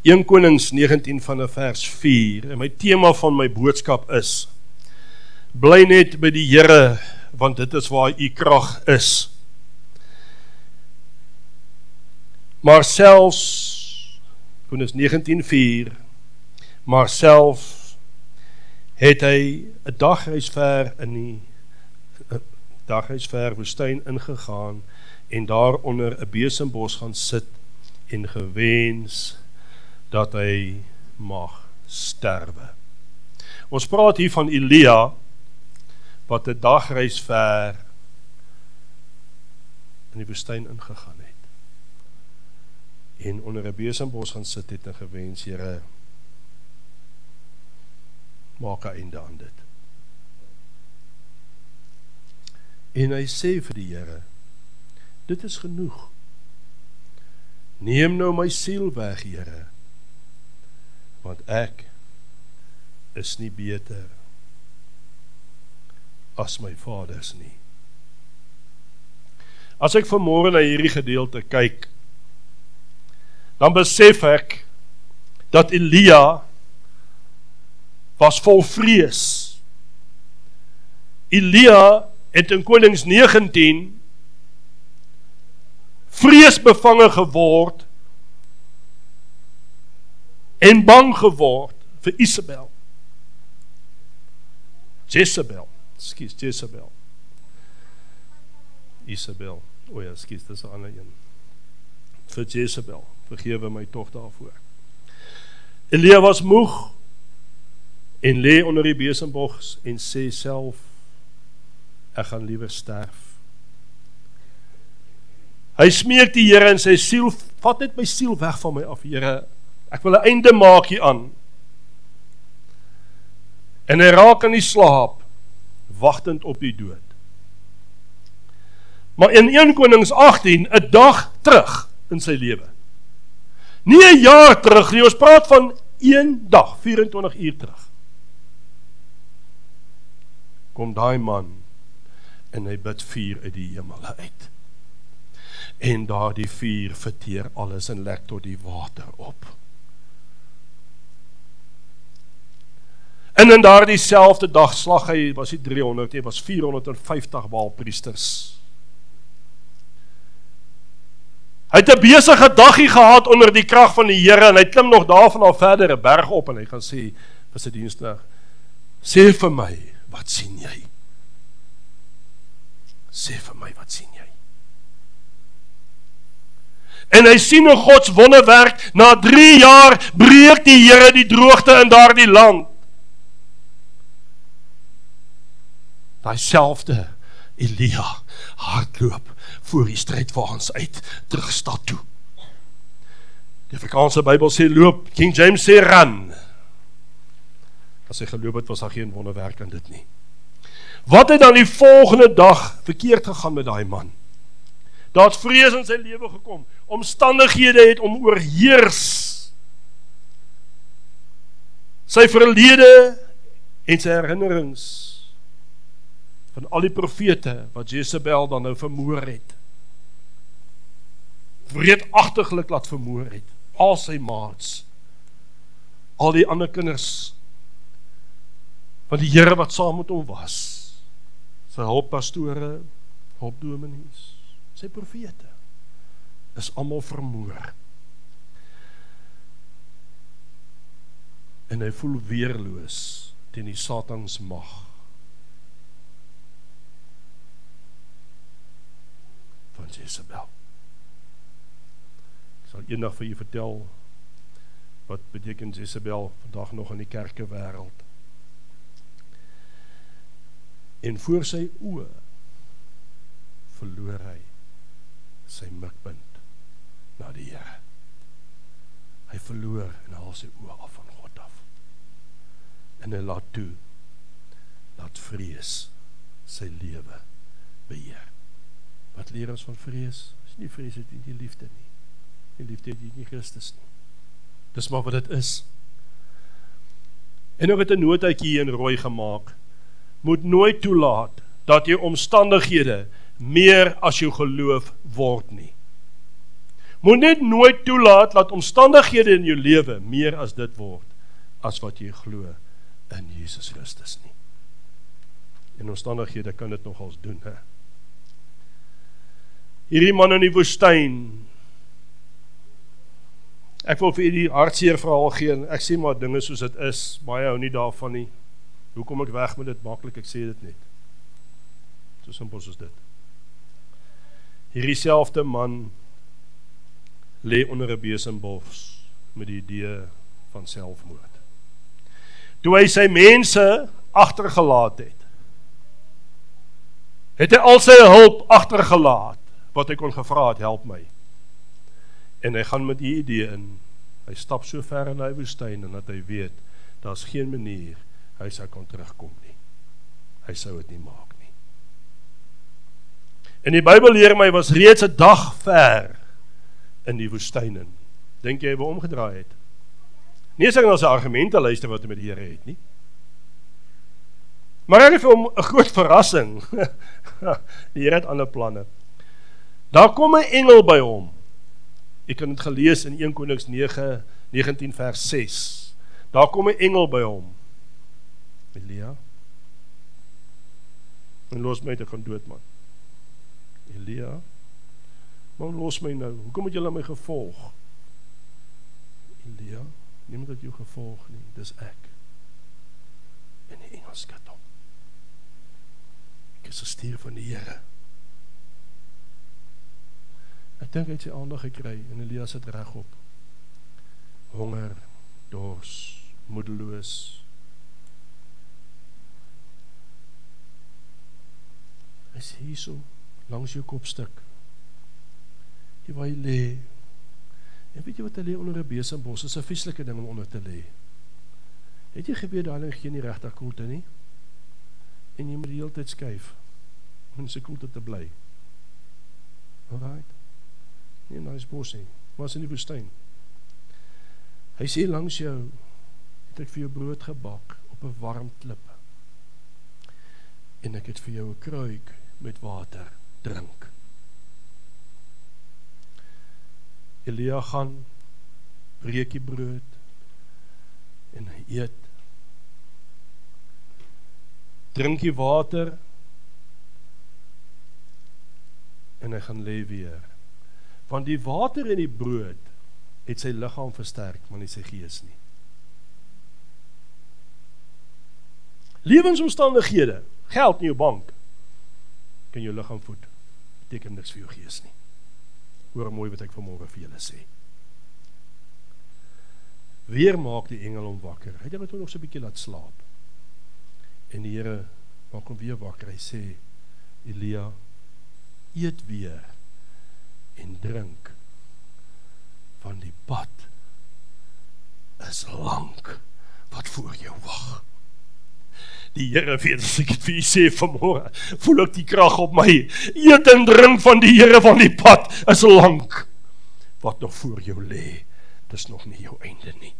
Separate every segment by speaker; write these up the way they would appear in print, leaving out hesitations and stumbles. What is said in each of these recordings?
Speaker 1: 1 Konings 19 vanaf vers 4, en my tema van my boodskap is, bly net by die Here, want dit is waar u krag is. Maar selfs, Konings 19:4, maar self het hy 'n dagreis ver in die dagreis ver woestyn ingegaan en daar onder 'n besembos gaan sit en gewens dat hy mag sterwe. Ons praat hier van Elia wat 'n dagreis ver in die woestyn ingegaan het en onder 'n besembos gaan sit het en gewens, Here, maak 'n einde aan dit. En hy sê vir die Here, dit is genoeg. Neem nou my siel weg, Here, want ek is nie beter as my vaders nie. As ek vanmôre na hierdie gedeelte kyk, dan besef ek dat Elia was vol vrees. Elia het in Konings 19 vreesbevange geword en bang geword vir Jezebel. Jezebel. O ja, dis 'n ander een. Vir Jezebel, vergewe my tog daarvoor. Elia was moeg en lê onder die besembos en sê self, ek gaan liewer sterf. Hy smeek die Here in sy siel, vat net my siel weg van my af, Here, ek wil 'n einde maak hieraan. En hy raak in die slaap, wagtend op die dood. Maar in 1 Konings 18, 'n dag terug in sy lewe. Nie 'n jaar terug nie, ons praat van 1 dag, 24 uur terug. Kom daai man en hy bid vuur uit die hemele uit. En daardie vuur verteer alles en lek tot die water op. En in daardie selfde dag slag hy, was nie 300, hy was 450 Baalpriesters. Hy het 'n besige dagie gehad onder die krag van die Here en hy klim nog daarvan al verder 'n berg op en hy gaan sê vir sy diensknegt, sê vir my, wat sien jy? Sê vir my, wat sien jy? En hy sien 'n Gods wonderwerk, na 3 jaar breek die Here die droogte in daardie land. Daai selfde Elia hardloop voor die strydwaans uit, terug stad toe. Die Afrikaanse Bybel sê loop, King James sê run. As hy geloop het, was daar geen wonderwerk aan dit nie. Wat het dan die volgende dag verkeerd gegaan met daai man? Daar het vrees in sy lewe gekom, omstandighede het om oorheers. Sy verlede en sy herinnerings van al die profete wat Jezebel dan nou vermoor het. Wreedagtiglik laat vermoor het. Al sy maats, al die ander kinders van die Here wat saam met hom was. Sy hulppastore, hulpdominees, sy profete is almal vermoor. En hy voel weerloos teen die Satans mag van Jezebel. Ek sal eendag vir u vertel wat beteken Jezebel vandag nog in die kerkewêreld. En voor sy oë verloor hy sy mikpunt na die Here. Hy verloor en haal sy oë af van God af. En hy laat toe, laat vrees sy lewe beheer. Wat leer ons van vrees? As nie vrees het nie liefde nie. Die liefde het nie Christus nie. Dis maar wat dit is. En ook het 'n notaatjie hier in rooi gemaak. Moet nooit toelaat dat jou omstandighede meer as jou geloof word nie. Moet net nooit toelaat dat omstandighede in jou lewe meer as dit word, as wat jy glo in Jesus Christus nie. En omstandighede kan dit nogals doen, hè? Hierdie man in die woestyn, ek wil vir u die hartseer verhaal gee, en ek sê maar dinge soos dit is, baie hou nie daarvan nie. Hoe kom ek weg met dit maklik? Ek sê dit net. So simpel soos dit. Hierdie selfde man lê onder 'n besembos met die idee van selfmoord. Toe hy sy mense agtergelaat het hy al sy hulp agtergelaat, wat hy kon gevra het, help my. En hy gaan met die idee in, hy stap so ver in die woestyn, en dat hy weet, daar's geen manier, hy sou kon terugkom nie. Hy sou dit nie maak nie. En die Bybel leer my, was reeds 'n dag ver in die woestyn in. Dink jy hy wou omgedraai het? Nie as ek na sy argumente luister wat hy met die Here het nie. Maar hy het vir hom 'n groot verrassing. Die Here het ander planne. Daar kom 'n engel by hom. Ek kan dit gelees in 1 Konings 19 vers 6. Daar kom 'n engel by hom. Elia, en los my, ek gaan dood, man. Elia, man, los my nou, hoekom het julle my gevolg? Elia, niemand het jou gevolg nie, dis ek. En die engel skud hom. Ek is gestuur van die Here. Ek dink hy het sy aandag gekry, en Elia sit regop. Honger, dors, moedeloos. Hy is hierso, langs jou kopstuk. Hier waar hy lê. En weet jy wat hy lê onder 'n besembos? Dit is 'n vieslike ding om onder te lê. Het jy geweet daarin gee nie regtig koelte nie? En jy moet die hele tyd skuif om in sy koelte te bly. Alright. Nee, nou is bos nie. Was in die woestyn. Hy sê langs jou, het ek vir jou brood gebak op 'n warm klip. En ek het vir jou 'n kruik met water, drink. Elia gaan, breek die brood, en hy eet, drink die water, en hy gaan lê weer. Want die water en die brood, het sy liggaam versterk, maar nie sy gees nie. Lewensomstandighede, geld in jou bank, kan jou liggaam voed, beteken niks vir jou gees nie. Hoor mooi wat ek vanmorgen vir julle sê. Weer maak die engel hom wakker, hy het hom nog so 'n bietjie laat slaap, en die Here maak hom weer wakker, hy sê, Elia, eet weer, en drink, van die pad, is lank, wat voor jou wag. Die Here weet, as ek het vir u sê vanmorgen, voel ek die krag op my, eet en drink van die Here van die pad, is lank, wat nog voor jou lê, dis nog nie jou einde nie.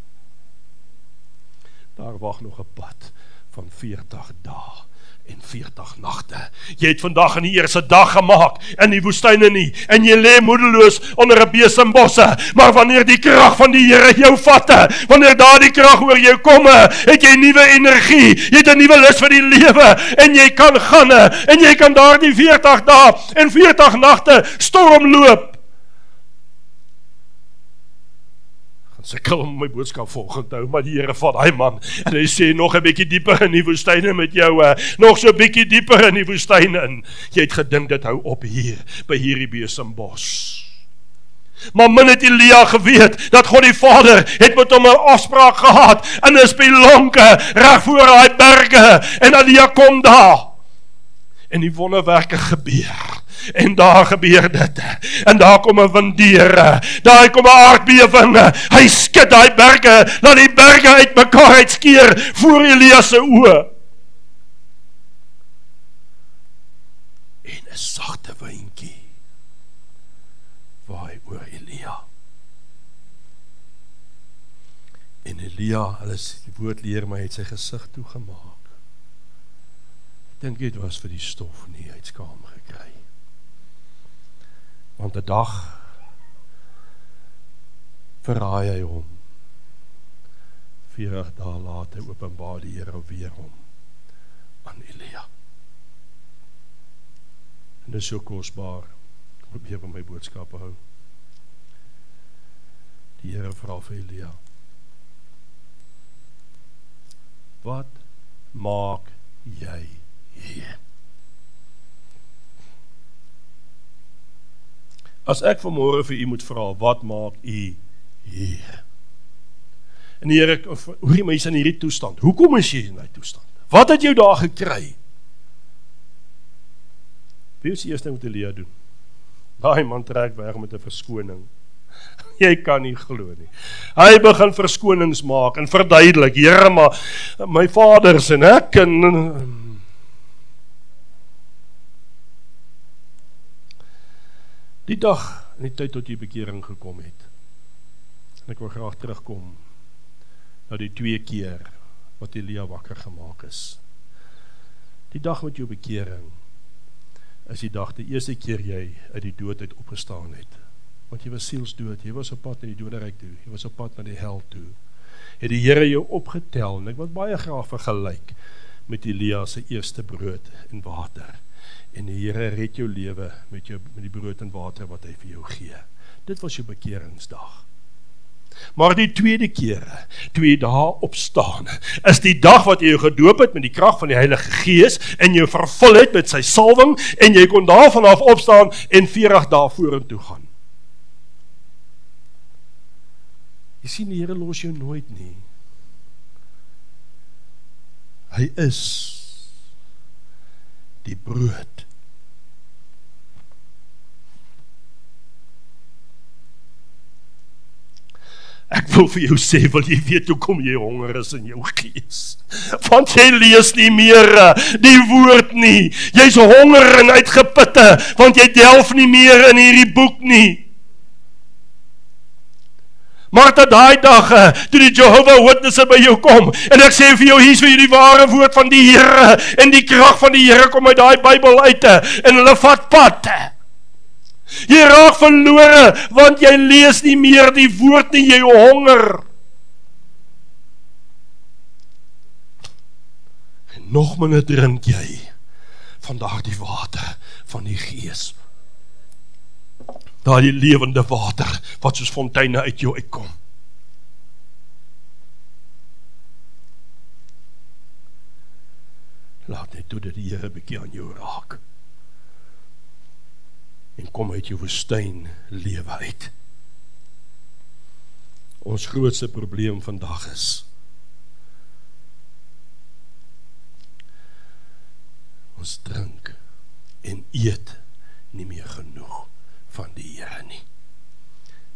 Speaker 1: Daar wag nog 'n pad van 40 dae en 40 nagte. Jy het vandag in die eerste dag gemaak, in die woestyne nie, en jy lê moedeloos onder 'n besembosse, maar wanneer die krag van die Here jou vatte, wanneer daar die krag oor jou komme, het jy nuwe energie, jy het 'n nuwe lus vir die lewe, en jy kan gaan, en jy kan daar die 40 dae en 40 nagte stormloop. Sukkel om my boodskap volgend hou, maar die Here vat hy man, en hy sê nog 'n bietjie dieper in die woestyne met jou, nog so 'n bietjie dieper in die woestyne in. Jy het gedink dit hou op hier, by hierdie besembos. Maar min het Elia geweet, dat God die Vader het met hom 'n afspraak gehad, in 'n spelonke, reg voor hy berge, en Elia kom daar, en die wonderwerke gebeur. En daar gebeur dit, en daar kom 'n windere, daar kom 'n aardbewing, hy skud die berge, laat die berge uit mekaar uitskeer voor Elia se oë. En 'n sagte windjie waai oor Elia. En Elia, die woord leer my, het sy gesig toegemaak. Ek dink dit was vir die stof nie, hy het skaam gekry. Want 'n dag verraai hy hom. 40 dae later openbaar die Here weer hom aan Elia. En dit is so kosbaar. Ek probeer by my boodskappe hou. Die Here vra vir Elia: wat maak jy hier? As ek vanmôre vir u moet vra, wat maak u hier? En die Here, hoe jy mens in hierdie toestand? Hoekom is jy in die toestand? Wat het jou daar gekry? Wie is die eerste ding wat Elia doen? Daai man trek weg met 'n verskoning. Jy kan nie glo nie. Hy begin verskonings maak en verduidelik: Here, maar my vaders en ek en die dag en die tyd tot jy bekering gekom het. En ek wil graag terugkom na die 2 keer wat Elia wakker gemaak is. Die dag met jou bekering is die dag, die eerste keer jy uit die dood uit opgestaan het. Want jy was sielsdood, jy was op pad na die doderyk toe, jy was op pad na die hel toe. Het die Here jou opgetel, en ek wil baie graag vergelyk met Elia se eerste brood en water. En die Here red jou lewe met die brood en water wat hy vir jou gee. Dit was jou bekeringsdag. Maar die tweede kere, toe jy daar opstaan, is die dag wat jy jou gedoop het met die krag van die Heilige Gees en jou vervul het met sy salwing en jy kon daar vanaf opstaan en 40 dae vorentoe gaan. Jy sien, die Here los jou nooit nie. Hy is die brood. Ek wil vir jou sê, wil jy weet hoekom jy honger is in jou gees? Want jy lees nie meer die woord nie. Jy's honger en uitgeputte, want jy delf nie meer in hierdie boek nie. Maar tot daai dag, toe die Jehovah Witnesses by jou kom, en ek sê vir jou, hier is vir jou die ware woord van die Here, en die krag van die Here kom uit daai Bybel uit, en hulle vat pad. Jy raak verlore, want jy lees nie meer die woord nie, jy honger. En nog minder drink jy van daardie water van die Gees. Daardie lewende water, wat soos fonteine uit jou uitkom. Laat net toe dat die Here bietjie aan jou raak. En kom uit jou woestyn lewe uit. Ons grootste probleem vandag is, ons drink en eet nie meer genoeg van die Here nie.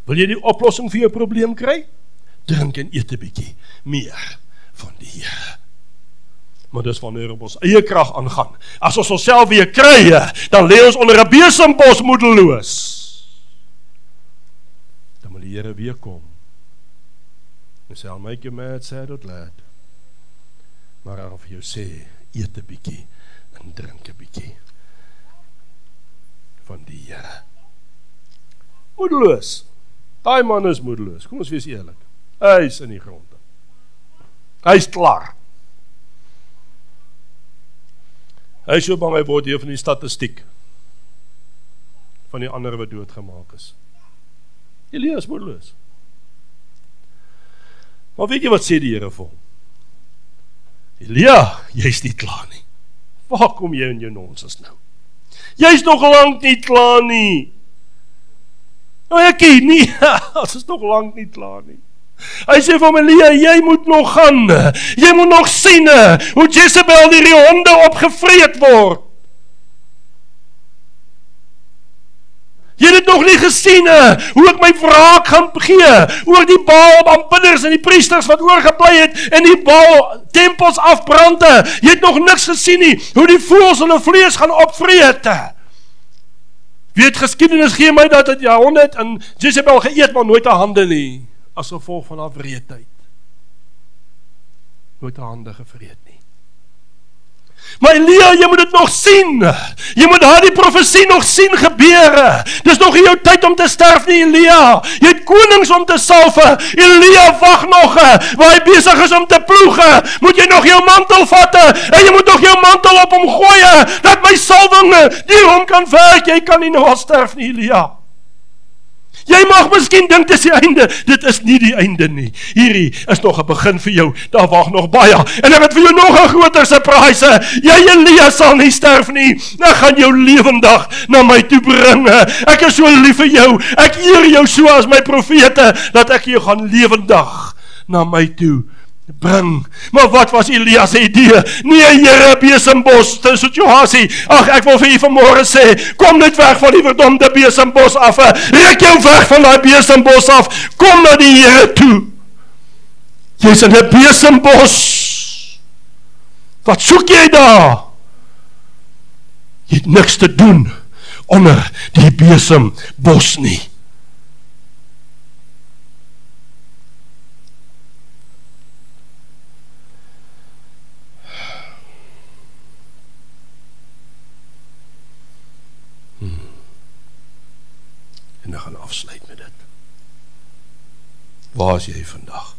Speaker 1: Wil jy die oplossing vir jou probleem kry? Drink en eet 'n bietjie meer van die Here. Maar dis wanneer op ons eie krag aangaan. As ons onsself weer kry, dan lê ons onder 'n besembos moedeloos. Dan moet die Here weer kom. En sê, I'll make you mad, sad or glad. Maar hy gaan vir jou sê, eet 'n bietjie en drink 'n bietjie van die Here. Moedeloos. Daai man is moedeloos. Kom ons wees eerlik. Hy is in die grond. Hy is klaar. Hy is so bang hy word deel van die statistiek van die ander wat doodgemaak is. Elia is moedeloos. Maar weet jy wat sê die Here vir hom? Elia, jy is nie klaar nie. Waar kom jy in jou nonsens nou? Jy is nog lank nie klaar nie. Nou ek nie, as is nog lank nie klaar nie. Hy sê vir hom, Elia, jy moet nog gaan, jy moet nog sien, hoe Jezebel deur die honde opgevreet word. Jy het dit nog nie gesien, hoe ek my wraak gaan gee, oor die Baal aanbidders en die priesters wat oorgebly het, en die Baal tempels afbrande. Jy het nog niks gesien nie, hoe die voëls hulle vlees gaan opvreet. Weet, geskiedenis gee my dat die honde het in Jezebel geëet, maar nooit 'n hande nie, as gevolg van haar wreedheid. Nooit 'n hande gevreet nie. Maar Elia, jy moet dit nog sien. Jy moet daardie profesie nog sien gebeur. Dis nog nie jou tyd om te sterf nie, Elia. Jy het konings om te salwe. Elia, wag nog. Waar hy besig is om te ploeg, moet jy nog jou mantel vat, en jy moet nog jou mantel op hom gooi, dat my salwing deur hom kan werk. Jy kan nie nou al sterf nie, Elia. Jy mag miskien dink dit is die einde. Dit is nie die einde nie. Hierdie is nog 'n begin vir jou. Daar wag nog baie. En ek het vir jou nog 'n groter surprise. Jy, Elia, sal nie sterf nie. Ek gaan jou lewendig na my toe bring. Ek is so lief vir jou. Ek eer jou so as my profete, dat ek jou gaan lewendig na my toe bring. Maar wat was Elia se idee? Nee, Here, besembos, dis situasie. Ag, ek wil vir u vanmôre sê, kom net weg van die verdomde besembos af. Rek jou weg van daai besembos af. Kom na die Here toe. Jy's in 'n besembos. Wat soek jy daar? Jy het niks te doen onder die besembos nie. En ek gaan afsluit met dit. Waar is jy vandag?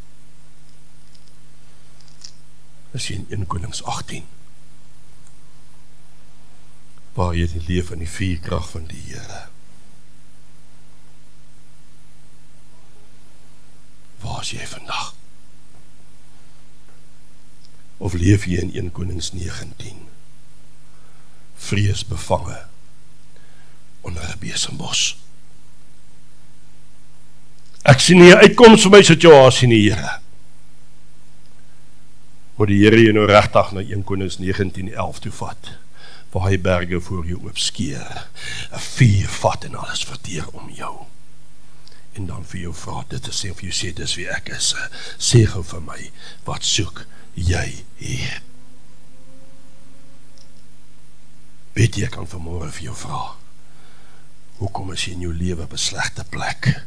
Speaker 1: Is jy in 1 Konings 18? Waar jy leef in die vuurkrag van die Here? Waar is jy vandag? Of leef jy in 1 Konings 19? Vrees bevange onder 'n besembos. Ek sien nie 'n uitkoms vir my situasie nie, Here. Moet die Here jy nou regtig na 1 Konings 19:11 toe vat, waar hy berge voor jou oopskeer, 'n vuur vat en alles verteer om jou. En dan vir jou vra, dit is vir jou sê, dis wie ek is. Sê gou vir my, wat soek jy hier? Weet jy, ek kan vanmôre vir jou vra, hoekom is jy in jou lewe op 'n slegte plek?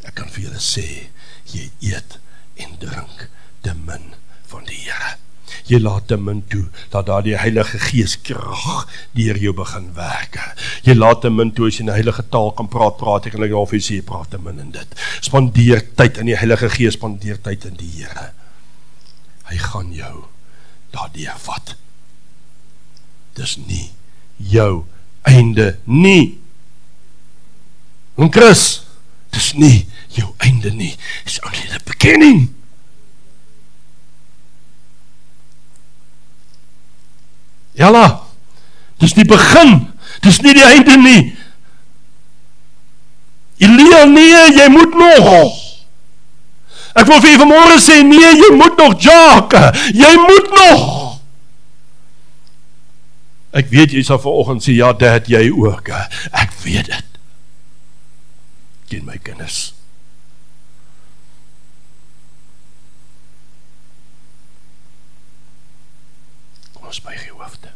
Speaker 1: Ek kan vir julle sê, jy eet en drink te min van die Here. Jy laat te min toe, dat daar die Heilige Gees krag deur jou begin werk. Jy laat te min toe, as jy in 'n heilige taal kan praat, ek kan nie of jy sê, praat te min in dit. Spandeer tyd in die Heilige Gees, spandeer tyd in die Here. Hy gaan jou daardeur vat. Dis nie jou einde nie. En Chris, dis nie jou einde nie. It's only the beginning. Jalla, dis die begin. Dis nie die einde nie. Elia, nee, jy moet nog. Ek wil vir jy vanmôre sê, nee, jy moet nog, Jacques. Jy moet nog. Ek weet, jy sal vanoggend sê, ja, Dad, jy ook. Ek weet dit. Ken my kinders. Kom ons buig die hoofde.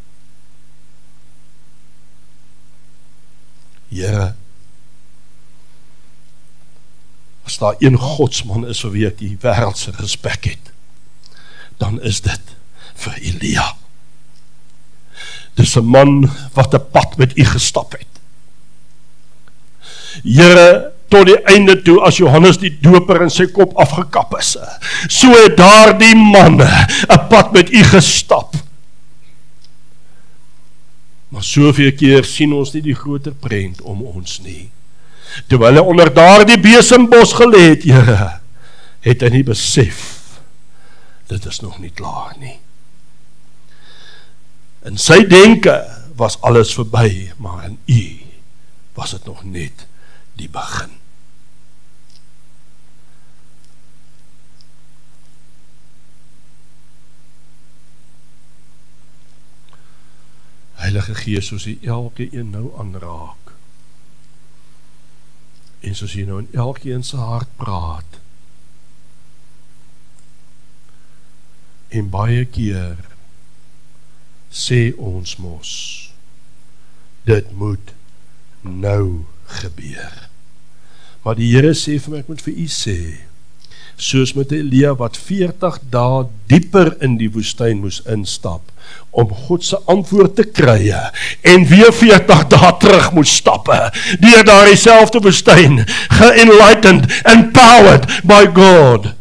Speaker 1: Here, as daar een godsman is vir wie ek die wêreldse respek het, dan is dit vir Elia. Dis 'n man wat 'n pad met u gestap het. Here, tot die einde toe, as Johannes die Doper in sy kop afgekap is, so het daardie man 'n pad met u gestap. Maar soveel keer sien ons nie die groter prent om ons nie. Terwyl hy onder daardie besembos gelê het, Here, het hy nie besef, dit is nog nie klaar nie. In sy denke was alles verby, maar in u was dit nog net die begin. Heilige Gees, soos hy elkeen nou aanraak, en soos hy nou in elkeen se hart praat, en baie keer sê ons mos, dit moet nou gebeur. Maar die Here sê vir my, ek moet vir u sê, soos met Elia wat 40 dae dieper in die woestyn moes instap, om God se antwoord te kry, en weer 40 dae terug moet stappe, deur daardie selfde woestyn, ge-enlightened, empowered by God.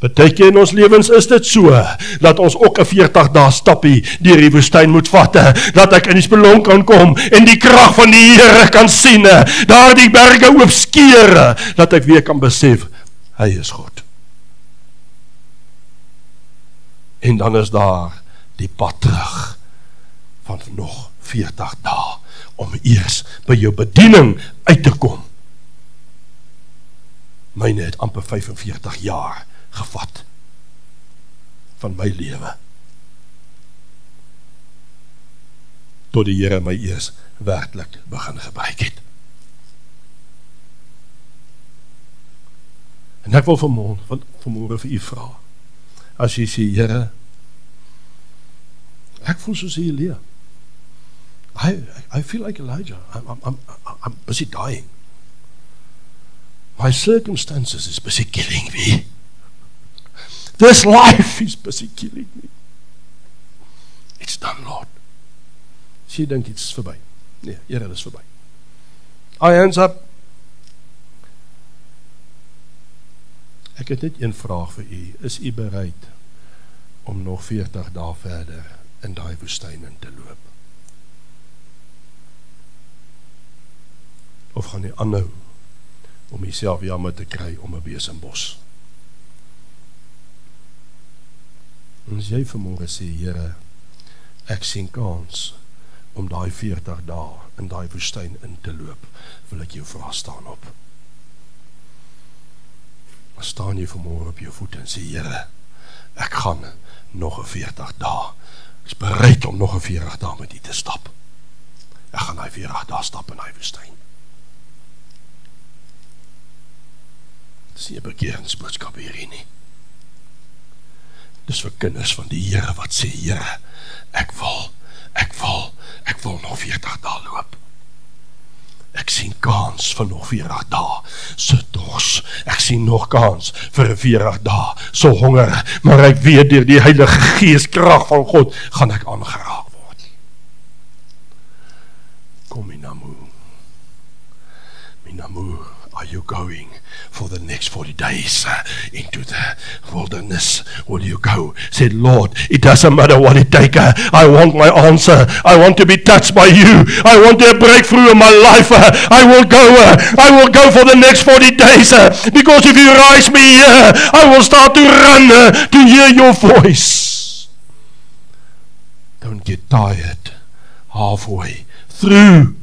Speaker 1: Partykeer in ons lewens is dit so, dat ons ook 'n 40 dae stappie deur die woestyn moet vat, dat ek in die spelonk kan kom, en die krag van die Here kan sien, daar die berge oopskeer, dat ek weer kan besef, hy is God. En dan is daar die pad terug, van nog 40 dae, om eers by jou bediening uit te kom. Myne het amper 45 jaar gevat van my lewe tot die Here my eers werklik begin gebruik het. En ek wil vanmôre vir u vra, as jy sê, Here, ek voel soos Elia, I feel like Elijah, I'm busy dying, my circumstances is busy killing me. This life is busy killing me. It's done, Lord. As jy dink, iets is verby. Nee, Here, dit is verby. Our hands up. Ek het net een vraag vir u. Is u bereid om nog 40 dae verder in daai woestyn in te loop? Of gaan jy aanhou om jouself jammer te kry om 'n besembos? En as jy vanmôre sê, Here, ek sien kans om daai 40 dae in daai woestyn in te loop, wil ek jou vra, staan op. Maar staan jy vanmôre op jou voet en sê, Here, ek gaan nog 'n 40 dae. Ek is bereid om nog 'n 40 dae met u te stap. Ek gaan daai 40 dae stap in daai woestyn. Dis nie 'n bekeringsboodskap hierdie nie. Dis vir kinders van die Here wat sê, Here, ek wil nog 40 dae loop. Ek sien kans vir nog 40 dae, so dors. Ek sien nog kans vir 40 dae, so honger, maar ek weet deur die Heilige Gees krag van God, gaan ek aangeraak word. Kom Minamu, are you going for the next 40 days into the wilderness? Will you go? Said, Lord, it doesn't matter what it takes. I want my answer. I want to be touched by you. I want a breakthrough in my life. I will go for the next 40 days because if you rise me here, I will start to run to hear your voice. Don't get tired halfway through.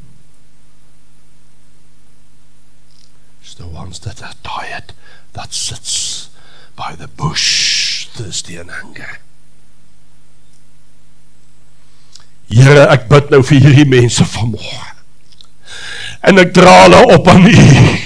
Speaker 1: The ones that are tired, that sits by the bush, thirsty and hungry. Here, ek bid nou vir hierdie mense vanmôre, en ek dra hulle op aan u.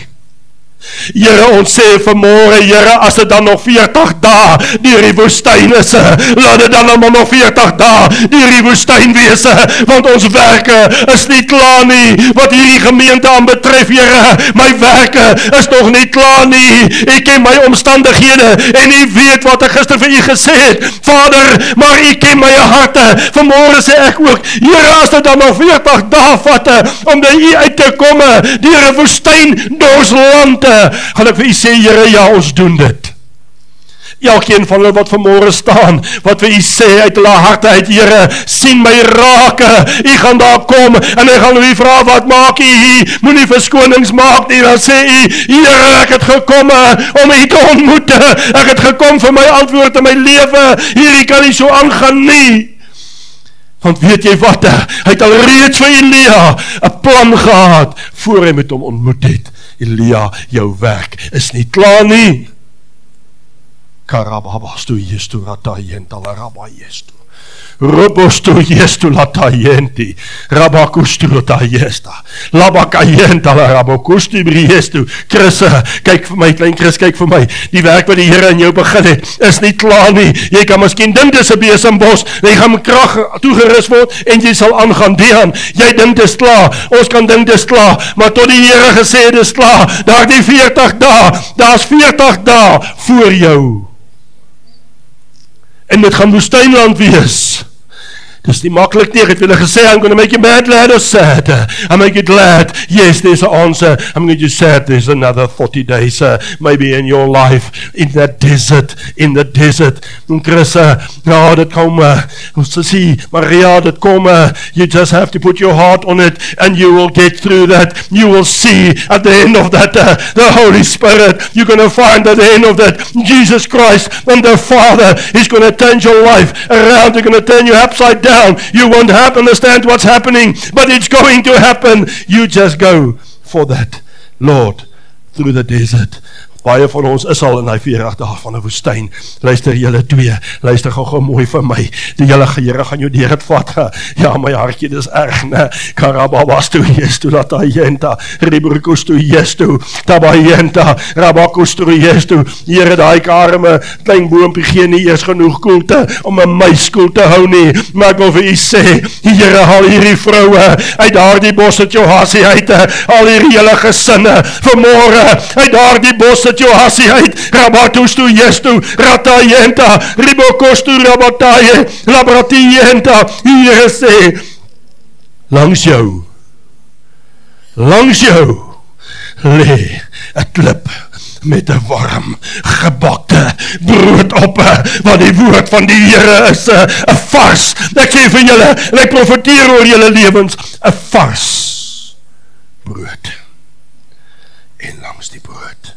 Speaker 1: Here, ons sê vanmôre, Here, as dit dan nog 40 dae deur die woestyn is, laat dit dan nog 40 dae deur die woestyn wees, want ons werke is nie klaar nie, wat hierdie gemeente aanbetref, Here, my werke is nog nie klaar nie, ek ken my omstandighede, en u weet wat ek gister vir u gesê het, Vader, maar u ken my harte, vanmôre sê ek ook, Here, as dit dan nog 40 dae vat, om by u uit te kom, deur 'n woestyn dorsland, gaan ek vir u sê, Here, ja, ons doen dit. Elkeen van hulle wat vanmôre staan, wat vir u sê uit hulle harte uit, Here, sien my raak, u gaan daar kom, en hy gaan u vra, wat maak u hier, moenie verskonings maak nie, dan sê u, Here, ek het gekom om u te ontmoet, ek het gekom vir my antwoord in my lewe, hierdie kan nie so aangaan nie. Want weet jy wat, hy het al reeds vir Elia 'n plan gehad, voor hy met hom ontmoet het. Elia, jou werk is nie klaar nie. Karababastu yestu rata yentala rabba yestu. Robosto yestu latayenti, rabakustu latayesta, labakayenta la rabakustu briestu. Chris, kyk vir my, klein Chris, kyk vir my. Die werk wat die Here in jou begin het, is nie klaar nie. Jy kan miskien dink dis 'n besembos, jy gaan met krag toegerus word en jy sal aangaan. Dean, jy dink dis klaar. Ons kan dink dis klaar, maar tot die Here gesê het dis klaar. Daardie 40 dae, daar's 40 dae voor jou. En dit gaan woestynland wees. Dis nie maklik nie. Ek het hulle gesê, I'm going to make you mad, glad or sad. I make you glad. Yes, there's an answer. I'm going to be sad. There's another 40 days, maybe in your life, in that desert, in the desert. En Chris, ja, dit kom, Maria, dit kom, you just have to put your heart on it, and you will get through that. You will see at the end of that, the Holy Spirit. You're going to find at the end of that, Jesus Christ and the Father is going to turn your life around. They're going to turn you upside down. You won't have to understand what's happening, but it's going to happen. You just go for that, Lord, through the desert. Baie van ons is al in die 40 dae van 'n woestyn. Luister julle twee, luister gou mooi vir my. Die Here gaan jou deur dit vat. Ja, my hartjie, dis erg, né? Karababastu yestu latayenta, riburkustu yestu, tabayenta, rabakustu yestu. Here, daai arme klein boompie gee nie eers genoeg koelte om 'n muis koel te hou nie. Maar ek wil vir u sê, Here, haal hierdie vroue uit daardie bos uit jou hasie uit, al hierdie hele gesinne vanmôre uit daardie bos Johasi uit, rabatustu yestu, ratayenta, ribokostu rabataye, labratiyenta. Here sê, langs jou lê 'n klip met 'n warm gebakte brood op, wat die woord van die Here is, 'n vars. Ek sê vir julle, en ek profeteer oor julle lewens, 'n vars brood. En langs die brood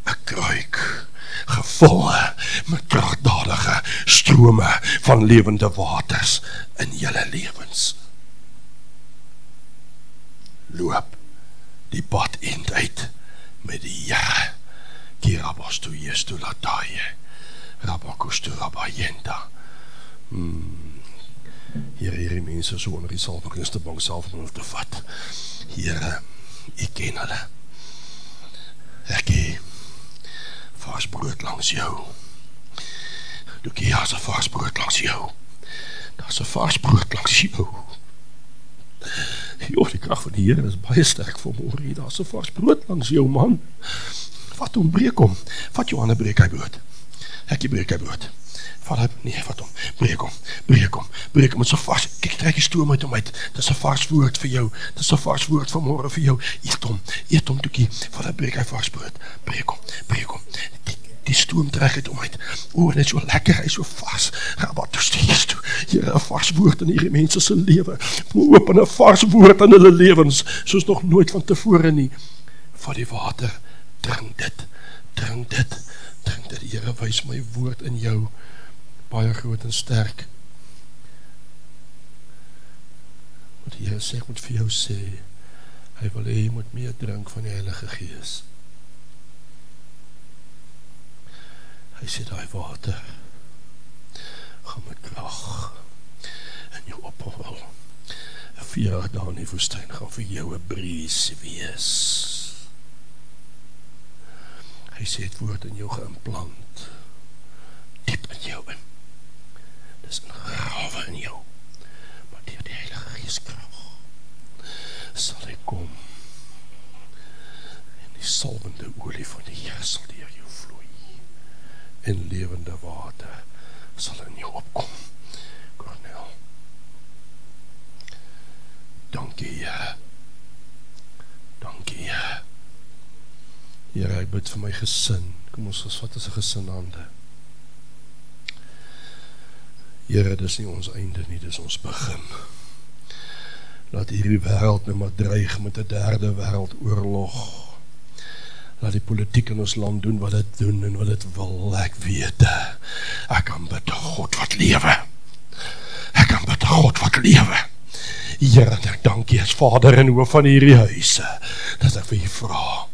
Speaker 1: 'n kruik gevul met kragdadige strome van lewende waters in julle lewens. Loop die pad uit met die Here. Kirabastu yestu lataye, rabakustu rabayenta. Hierdie mense so onder die salwingsbank self om te vat. Here, u ken hulle. Ek gee vars brood langs jou. Daar's 'n vars brood langs jou. Daar's 'n vars brood langs jou. Jo, die krag van die Here is baie sterk vanmôre. Daar's 'n vars brood langs jou, man. Vat hom, breek hom. Vat jou ander breek hy brood. Ek breek hy brood. Vat hom, breek hom. Breek hom, so vars. Kyk, trek die stoom uit hom uit. Dis 'n vars woord vir jou. Dis 'n vars woord vanmôre vir jou. Eet hom toekie. Vat hy breek hy vars brood. Breek hom. Die stoom trek uit hom uit. O, dit is so lekker, hy is so vars. Rabatustu, Here, 'n vars woord in hierdie mense se lewe. Open 'n vars woord in hulle lewens, soos nog nooit van tevore nie. Vat die water, drink dit. Here, wys my woord in jou, baie groot en sterk. Wat die Here sê, ek moet vir jou sê, hy wil hê jy moet meer drink van die Heilige Gees. Hy sê, daai water gaan met krag in jou ophol. 4 dae in die woestyn gaan vir jou 'n breeze wees. Hy sê het woord in jou geimplant, diep in jou in. Dis 'n grawe in jou, maar deur die Heilige Gees krag sal hy kom, en die salwende olie van die Here sal deur jou vloei, en lewende water sal in jou opkom. Cornel, dankie Here. Here, ek bid vir my gesin. Kom ons vat as 'n gesin hande. Here, dis nie ons einde nie, dis ons begin. Laat hierdie wêreld nou maar dreig met 'n derde wêreldoorlog. Laat die politiek in ons land doen wat dit doen en wat dit wil. Ek weet, ek kan bid God wat lewe. Here, ek dank U as Vader en hoof van hierdie huise, dat ek vir U vra,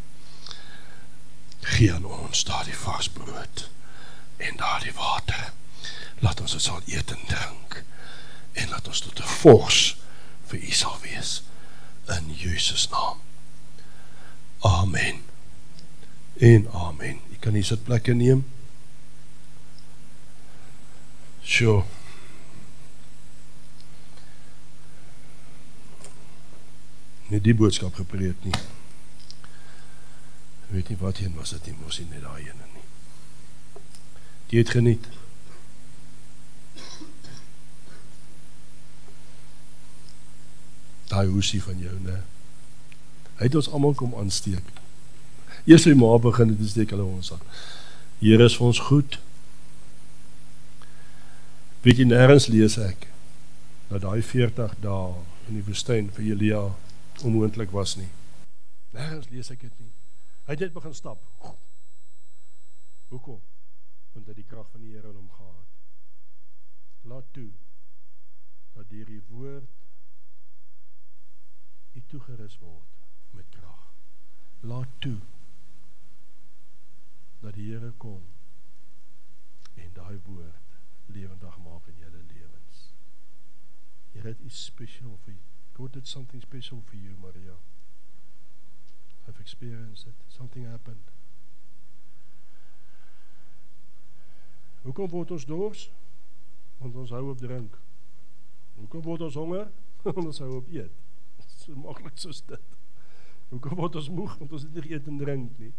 Speaker 1: gee aan ons daardie vars brood en daardie water. Laat ons dit sal eet en drink en dat ons tot 'n vors vir U sal wees, in Jesus naam. Amen en amen. U kan hier sitplekke neem. Sure. Nie die boodskap gepreek nie. Ek weet nie wat heen was dit nie, mos nie net daar heen nie. Die het geniet. Daai hoesie van jou, ne? Hy het ons almal kom aansteek. Eers sy ma begin het, steek hulle ons aan. Here is vir ons goed. Weet jy, nêrens lees ek, dat daai 40 dae in die woestyn vir Elia onmoontlik was nie. Nêrens lees ek dit nie. Hy het net begin stap. Hoekom? Want hy die krag van die Here in hom gehad. Laat toe, dat deur die woord U toegerus word met krag. Laat toe, dat die Here kom en daai woord lewendig maak in julle lewens. Here het iets special for you. God did something special for you, Maria. I've experienced it. Something happened. Hoekom word ons dors? Want ons hou op drink. Hoekom word ons honger? Want ons hou op eet. So maklik soos dit. Hoekom word ons moeg? Want ons het nie eet en drink nie.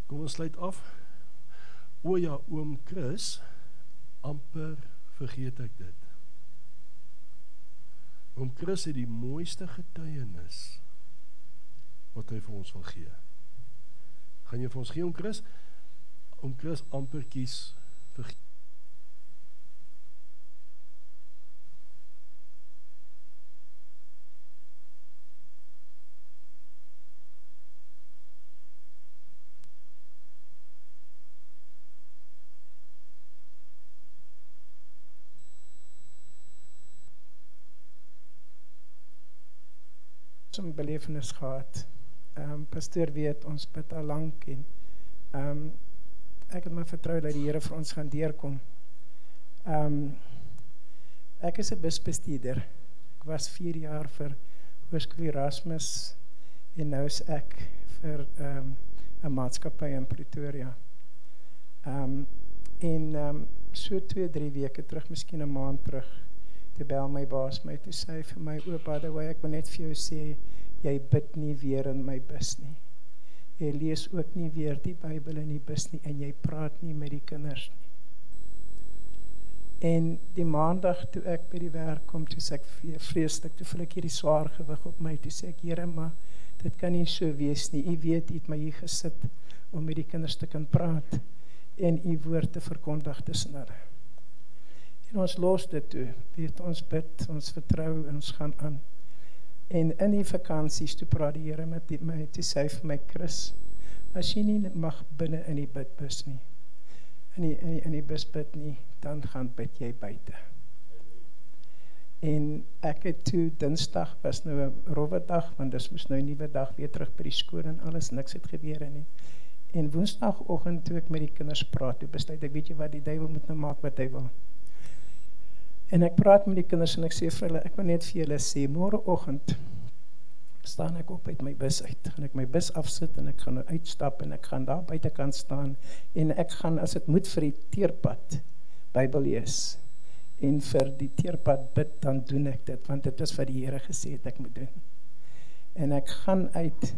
Speaker 1: Kom ons sluit af. O ja, oom Chris, amper vergeet ek dit. Oom Chris het die mooiste getuienis wat hy vir ons wil gee. Gaan jy vir ons gee, oom Chris? Oom Chris amper kies vergeet.
Speaker 2: Een belevenis gehad. Pastoor weet, ons bid al lang en ek het my vertrou dat die Here vir ons gaan deurkom. Ek is 'n busbestuurder. Ek was 4 jaar vir Hoërskool Erasmus en nou is ek vir 'n maatskappy in Pretoria. So 2-3 weke terug, miskien 'n maand terug, toe bel my baas my, toe sê hy vir my, by the way, ek wil net vir jou sê, jy bid nie weer in my bus nie. Jy lees ook nie weer die Bybel in die bus nie, en jy praat nie met die kinders nie. En die maandag toe ek by die werk kom, toe sê ek vreeslik, toe voel ek hierdie swaar gewig op my, toe sê ek, Here, maar dit kan nie so wees nie, U weet, U het my hier gesit, om met die kinders te kan praat, en U woord te verkondig tussen hulle. En ons los dit toe, weet, ons bid, ons vertrou, en ons gaan aan. En in die vakansies, toe praat die Here met my, toe sê hy vir my, Chris, as jy nie mag binne in die bidbus nie, in die bus bid nie, dan gaan bid jy buite. En ek het toe, Dinsdag was nou 'n rowwe dag, want dis moes nou 'n nuwe dag weer terug by die skool en alles, niks het gebeur nie. En Woensdagoggend toe ek met die kinders praat, toe besluit ek, weet jy wat, die duiwel moet nou maak wat hy wil. En ek praat met die kinders en ek sê vir hulle, ek wil net vir julle sê, môreoggend staan ek op uit my bus uit, gaan ek my bus afsit en ek gaan nou uitstap en ek gaan daar buitekant staan en ek gaan, as dit moet vir die teerpad Bybel lees en vir die teerpad bid, dan doen ek dit, want dit is wat die Here gesê het ek moet doen. En ek gaan uit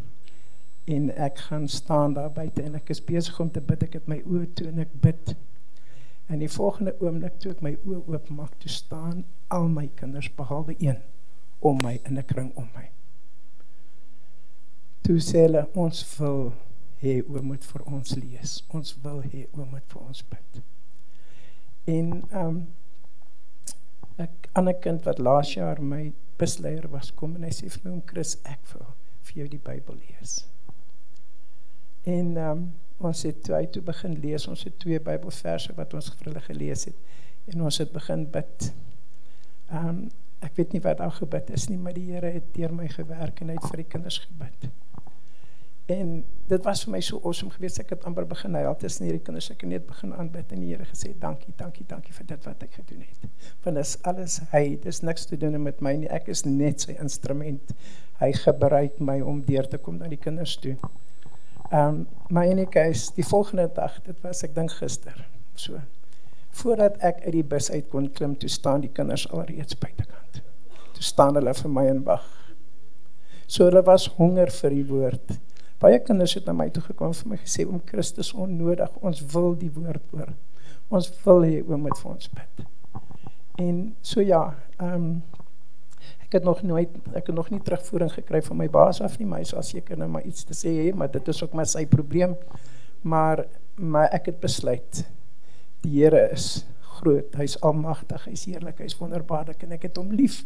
Speaker 2: en ek gaan staan daar buite en ek is besig om te bid, ek het my oë toe en ek bid. En die volgende oomblik toe ek my oë oopmaak, toe staan al my kinders behalwe een om my in 'n kring om my. Toe sê hulle, ons wil hê oom moet vir ons lees, ons wil hê oom moet vir ons bid. En 'n ander kind wat laas jaar my busleier was, kom en hy sê vir my, oom Chris, ek wil vir jou die Bybel lees. En ons het toe begin lees, ons het 2 Bybelverse wat ons vir hulle gelees het, en ons het begin bid. Ek weet nie wat daar gebid is nie, maar die Here het deur my gewerk en hy het vir die kinders gebid. En dit was vir my so awesome geweest, ek het amper begin huil tussen hierdie kinders, ek het net begin aanbid en die Here gesê, dankie vir dit wat ek gedoen het. Want dis alles hy, dis niks te doen met my nie, ek is net sy instrument. Hy gebruik my om deur te kom na die kinders toe. Maar in die case, die volgende dag, dit was ek dink gister, so, voordat ek uit die bus uit kon klim, toe staan die kinders alreeds buitekant. Toe staan hulle vir my in wag. So hulle was honger vir die woord. Baie kinders het na my toe gekom vir my gesê, oom Christus onnodig, ons wil die woord hoor. Ons wil hê oom moet vir ons bid. En so ja, ek het nog nie terugvoering gekry van my baas af nie, maar hy sal seker nou maar iets te sê hê, maar dit is ook maar sy probleem. Maar ek het besluit, die Here is groot, hy is almagtig, hy is heerlik, hy is wonderbaarlik en ek het hom lief.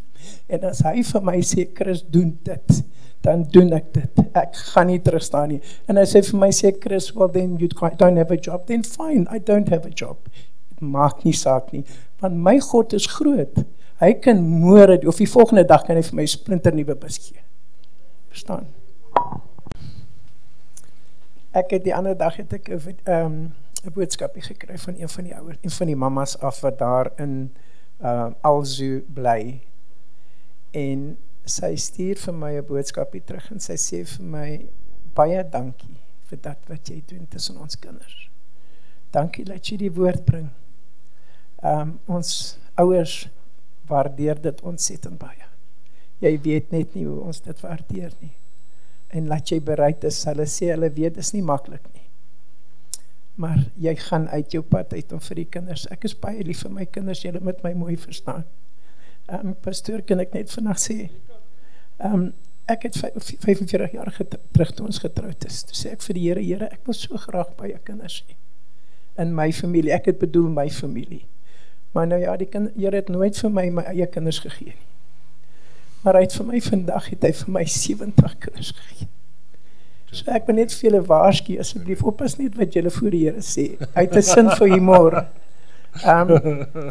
Speaker 2: En as hy vir my sê, Chris, doen dit, dan doen ek dit. Ek gaan nie terugstaan nie. En hy sê vir my, sê Chris, well then you don't have a job, then fine, I don't have a job. Het maak nie saak nie, want my God is groot. Hy kan môre, of die volgende dag kan hy vir my splinter nuwe bus gee. Verstaan? Ek het die ander dag het ek 'n boodskapie gekry van een van die mamas af wat daar in Alzu bly. En sy stuur vir my 'n boodskapie terug en sy sê vir my, baie dankie vir dat wat jy doen tussen ons kinders. Dankie dat jy die woord bring. Ons ouers waardeer dit ontsettend baie. Jy weet net nie hoe ons dit waardeer nie. En laat jy bereid is, hulle sê, hulle weet, is nie maklik nie. Maar jy gaan uit jou pad uit om vir die kinders. Ek is baie lief vir my kinders, julle moet my mooi verstaan. Pastoor, kan ek net vandag sê, ek het 45 jaar terug toe ons getrouwd is. Toe sê ek vir die Here, ek wil so graag baie kinders hê. In my familie, ek het bedoel my familie. Maar nou ja, die Here het nooit vir my eie kinders gegee nie. Maar hy het vir my vandag, het hy vir my 70 kinders gegee. So ek wil net vir julle waarsku, asseblief, oppas net wat julle voor die Here sê. Hy het 'n sin vir humor.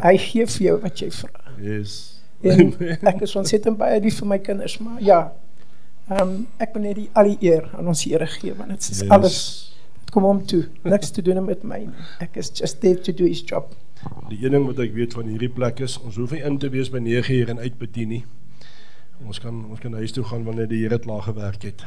Speaker 2: Hy gee vir jou wat jy vra.
Speaker 1: Yes.
Speaker 2: En ek is ontsettend baie lief vir my kinders, maar ja, ek wil net al die eer aan ons Here gee, want het is alles, het kom om toe, niks te doen met my. Ek is just there to do his job.
Speaker 1: Die een ding wat ek weet van hierdie plek is, ons hoef nie in te wees by 9 uur en uitbedien nie. Ons kan huis toe gaan wanneer die Here het klaar gewerk het.